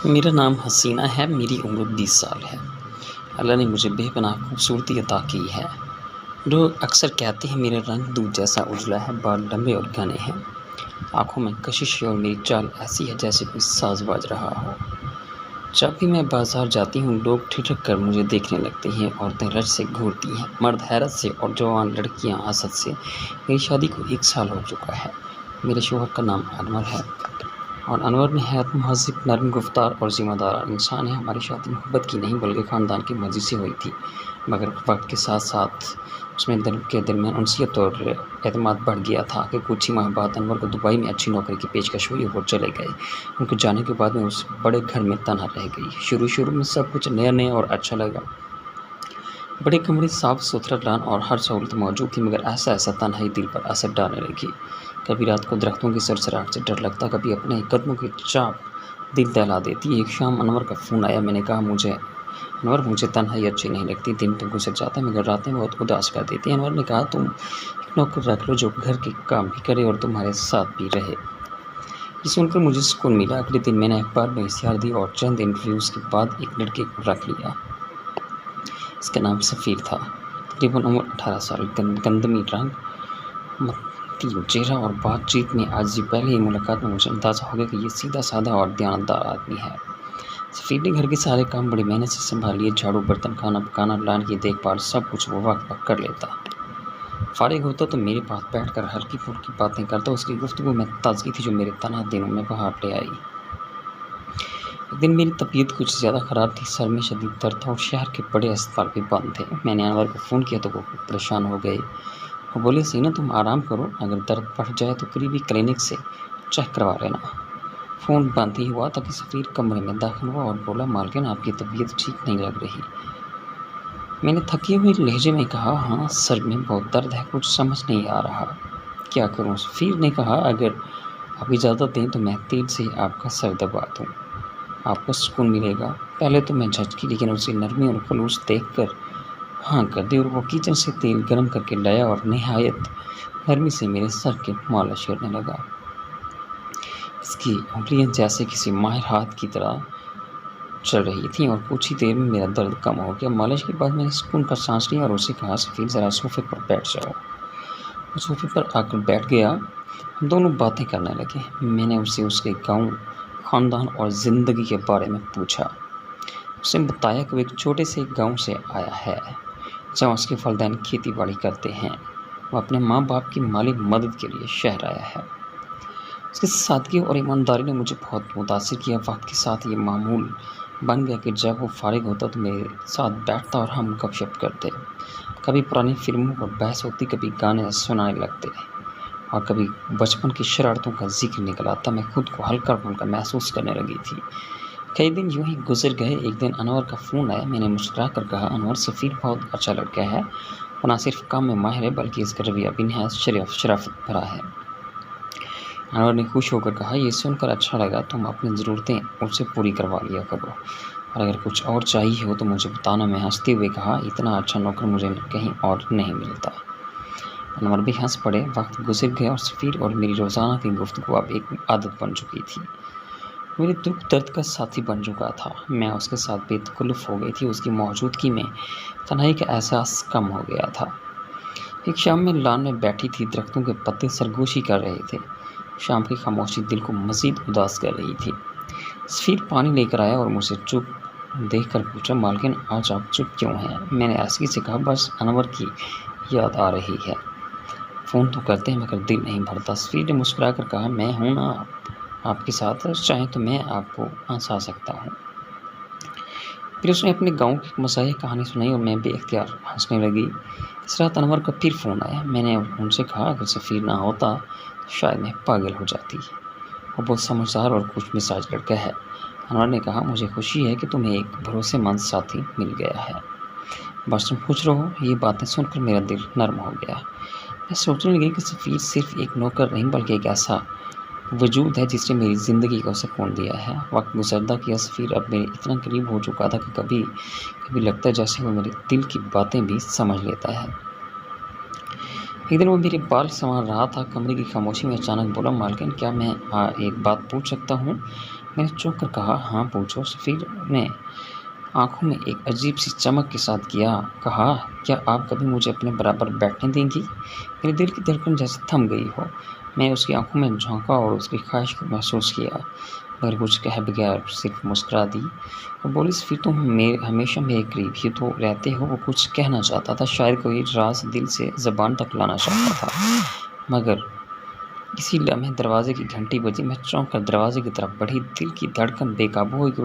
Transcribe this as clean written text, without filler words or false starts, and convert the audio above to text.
मेरा नाम हसीना है, मेरी उम्र 20 साल है। अल्लाह ने मुझे बेपनाह खूबसूरती अता की है। लोग अक्सर कहते हैं मेरा रंग दूध जैसा उजला है, बाल लंबे और घने हैं। आँखों में कशिश है और मेरी चाल ऐसी है जैसे कोई साज़ बाज रहा हो। जब भी मैं बाज़ार जाती हूँ, लोग ठिठक कर मुझे देखने लगते हैं, औरतें रज से घूरती हैं, मर्द हैरत से और जवान लड़कियाँ हसद से। मेरी शादी को 1 साल हो चुका है। मेरे शौहर का नाम अनवर है। और अनवर निहायत महज़िब, नर्म गुफ्तार और ज़िम्मेदार इंसान है। हमारी शादी मोहब्बत की नहीं बल्कि ख़ानदान की मर्ज़ी से हुई थी, मगर वक़्त के साथ-साथ उसमें दिल में उनसियत और एतमाद बढ़ गया था कि कुछ ही माह बाद अनवर को दुबई में अच्छी नौकरी की पेशकश हुई और वो चले गए। उनके जाने के बाद मैं उस बड़े घर में तन्हा रह गई। शुरू-शुरू में सब कुछ नया-नया और अच्छा लगा। बड़े कमरे, साफ़-सुथरा लॉन और हर सहूलत मौजूद थी, मगर ऐसा-ऐसा तन्हाई दिल पर असर डालने लगी। कभी रात को दरख्तों की सरसराहट से डर लगता, कभी अपने ही कदमों की चाप दिल दहला देती। एक शाम अनवर का फ़ोन आया। मैंने कहा, अनवर मुझे तन्हाई अच्छी नहीं लगती। दिन तो गुज़र जाता है मगर रातें बहुत उदास कर देती हैं। अनवर ने कहा, तुम एक नौकर रख लो जो घर के काम भी करे और तुम्हारे साथ भी रहे। ये सुनकर मुझे सुकून मिला। अगले दिन मैंने अखबार में इश्तिहार दी और चंद इंटरव्यूज़ के बाद एक लड़के को रख लिया। इसका नाम सफ़ीर था। तकरीबन उम्र 18 साल, गंदमी रंग, मतीन चेहरा और बातचीत में आजिज़ी। पहले ही मुलाकात में मुझे अंदाज़ा हो गया कि ये सीधा-साधा और दयानतदार आदमी है। सफ़ीर ने घर के सारे काम बड़ी मेहनत से सँभाल लिए। झाड़ू, बर्तन, खाना पकाना, लॉन की देखभाल सब कुछ वो वक़्त पर कर लेता। फ़ारिग होता तो मेरे पास बैठकर हल्की-फुल्की बातें करता। उसकी गुफ्तगू में ताज़गी थी जो मेरे तन्हा दिनों में बहार ले आई। एक दिन मेरी तबीयत कुछ ज़्यादा ख़राब थी, सर में शदीद दर्द था और शहर के बड़े अस्पताल भी बंद थे। मैंने अनवर को फ़ोन किया तो वो परेशान हो गए। वो बोले, सीना तुम आराम करो, अगर दर्द बढ़ जाए तो करीबी क्लिनिक से चेक करवा लेना। फ़ोन बंद ही हुआ तभी सफ़ीर कमरे में दाखिल हुआ और बोला, मालकिन आपकी तबीयत ठीक नहीं लग रही। मैंने थके हुए लहजे में कहा, हाँ सर में बहुत दर्द है, कुछ समझ नहीं आ रहा, क्या करूँ? सफ़ीर ने कहा, अगर आप इजाज़त दें तो मैं तेल से आपका सर दबा दूँ, आपको सुकून मिलेगा। पहले तो मैं झटकी, लेकिन उसकी नरमी और खलूस देखकर हाँ कर दी और वो किचन से तेल गर्म करके लाया और निहायत नरमी से मेरे सर की मालिश करने लगा। इसकी उँगलियाँ जैसे किसी माहिर हाथ की तरह चल रही थीं और कुछ ही देर में मेरा दर्द कम हो गया। मालिश के बाद मैंने सुकून का साँस लिया और उससे कहा, सफ़ीर ज़रा सोफ़े पर बैठ जाओ। वो सोफ़े पर आकर बैठ गया। हम दोनों बातें करने लगे। मैंने उससे उसके गाँव, ख़ानदान और ज़िंदगी के बारे में पूछा। उसने बताया कि वो एक छोटे से गाँव से आया है, जहाँ उसके वालिदैन खेती-बाड़ी करते हैं। वो अपने माँ-बाप की माली मदद के लिए शहर आया है। उसकी सादगी और ईमानदारी ने मुझे बहुत मुतासिर किया। वक़्त के साथ ये मामूल बन गया कि जब वो फ़ारिग होता तो मेरे साथ बैठता और हम गपशप करते। कभी पुरानी फ़िल्मों पर बहस होती, कभी गाने सुनाने लगते और कभी बचपन की शरारतों का ज़िक्र निकल आता। मैं खुद को हल्का-फुल्का महसूस करने लगी थी। कई दिन यूँ ही गुज़र गए। एक दिन अनवर का फ़ोन आया। मैंने मुस्कुरा कर कहा, अनवर, सफ़ीर बहुत अच्छा लड़का है। वो ना सिर्फ़ काम में माहिर है बल्कि इसका रवैया भी निहायत शराफ़त भरा है। अनवर ने खुश होकर कहा, ये सुनकर अच्छा लगा। तुम अपनी ज़रूरतें उससे पूरी करवा लिया करो और अगर कुछ और चाहिए हो तो मुझे बताना। मैं हँसते हुए कहा, इतना अच्छा नौकर मुझे कहीं और नहीं मिलता। अनवर भी हँस पड़े। वक़्त गुज़र गया और सफ़ीर और मेरी रोज़ाना की गुफ्तगू अब एक आदत बन चुकी थी। मेरे दुःख दर्द का साथी बन चुका था। मैं उसके साथ बेतकल्लुफ़ हो गई थी। उसकी मौजूदगी में तन्हाई का एहसास कम हो गया था। एक शाम मैं लॉन में बैठी थी, दरख्तों के पत्ते सरगोशी कर रहे थे। शाम की खामोशी दिल को मज़ीद उदास कर रही थी। सफ़ीर पानी लेकर आया और मुझे चुप देखकर पूछा, मालकिन आज आप चुप क्यों हैं? मैंने आसगी से कहा, बस अनवर की याद आ रही है। फ़ोन तो करते हैं मगर दिल नहीं भरता। सफ़ीर ने मुस्कुराकर कहा, मैं हूँ ना आपके साथ, चाहें तो मैं आपको हँसा सकता हूँ। फिर उसने अपने गाँव की मज़ाहिया कहानी सुनाई और मैं बेइख्तियार हँसने लगी। इस रात अनवर का फिर फ़ोन आया। मैंने उनसे कहा, अगर सफ़ीर ना होता तो शायद मैं पागल हो जाती। वो बहुत समझदार और खुशमिजाज लड़का है। अनवर ने कहा, मुझे खुशी है कि तुम्हें एक भरोसेमंद साथी मिल गया है। बस तुम खुश रहो। ये बातें सुनकर मेरा दिल नर्म हो गया। मैं सोचने लगी कि सफ़ीर सिर्फ़ एक नौकर नहीं बल्कि एक ऐसा वजूद है जिसने मेरी ज़िंदगी को सुकून दिया है। वक्त गुजरता गया। सफ़ीर अब मेरे इतना करीब हो चुका था कि कभी कभी लगता है जैसे वो मेरे दिल की बातें भी समझ लेता है। एक दिन वो मेरे बाल संवार रहा था। कमरे की खामोशी में अचानक बोला, मालकिन क्या मैं एक बात पूछ सकता हूँ? मैंने चौंक कर कहा, हाँ पूछो। सफ़ीर ने आँखों में एक अजीब-सी चमक के साथ कहा, क्या आप कभी मुझे अपने बराबर बैठने देंगी? मेरे दिल की धड़कन जैसे थम गई हो। मैं उसकी आँखों में झाँका और उसकी ख़्वाहिश को महसूस किया, मगर कुछ कहे बगैर सिर्फ़ मुस्कुरा दी और बोली, सफ़ीर तुम हमेशा मेरे करीब ही तो रहते हो। वो कुछ कहना चाहता था, शायद कोई राज़ दिल से ज़बान तक लाना चाहता था, मगर इसी लम्हे दरवाज़े की घंटी बजी। मैं चौंक कर दरवाज़े की तरफ बढ़ी, दिल की धड़कन बेकाबू हो गई।